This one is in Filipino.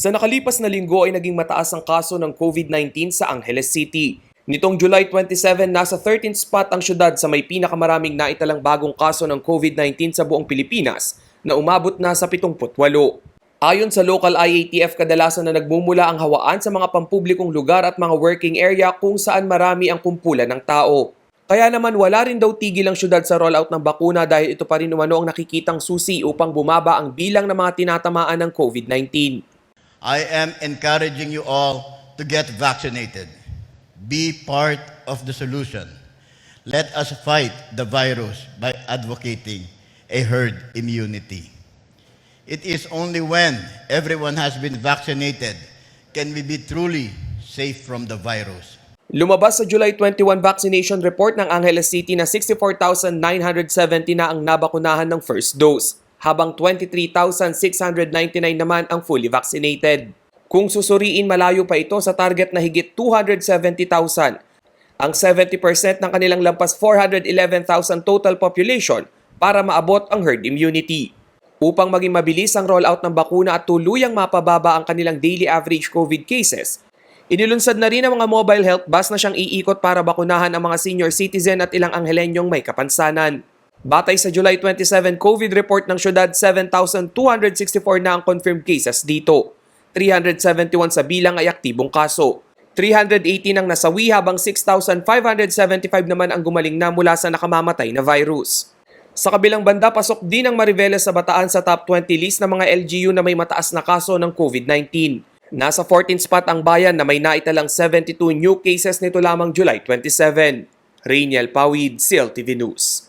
Sa nakalipas na linggo ay naging mataas ang kaso ng COVID-19 sa Angeles City. Nitong July 27, nasa 13th spot ang syudad sa may pinakamaraming naitalang bagong kaso ng COVID-19 sa buong Pilipinas na umabot na sa 78. Ayon sa local IATF, kadalasan na nagmumula ang hawaan sa mga pampublikong lugar at mga working area kung saan marami ang kumpulan ng tao. Kaya naman wala rin daw tigil ang syudad sa rollout ng bakuna dahil ito pa rin umano ang nakikitang susi upang bumaba ang bilang ng mga tinatamaan ng COVID-19. I am encouraging you all to get vaccinated. Be part of the solution. Let us fight the virus by advocating a herd immunity. It is only when everyone has been vaccinated can we be truly safe from the virus. Lumabas sa July 21 vaccination report ng Angeles City na 64,970 na ang nabakunahan ng first dose, habang 23,699 naman ang fully vaccinated. Kung susuriin, malayo pa ito sa target na higit 270,000. Ang 70% ng kanilang lampas 411,000 total population para maabot ang herd immunity. Upang maging mabilis ang rollout ng bakuna at tuluyang mapababa ang kanilang daily average COVID cases, inilunsad na rin ang mga mobile health bus na siyang iikot para bakunahan ang mga senior citizen at ilang Angelenyong may kapansanan. Batay sa July 27 COVID report ng syudad, 7,264 na ang confirmed cases dito. 371 sa bilang ay aktibong kaso. 318 ang nasawi habang 6,575 naman ang gumaling na mula sa nakamamatay na virus. Sa kabilang banda, pasok din ang Mariveles sa Bataan sa top 20 list ng mga LGU na may mataas na kaso ng COVID-19. Nasa 14th spot ang bayan na may naitalang 72 new cases nito lamang July 27. Rainiel Pawid, CLTV News.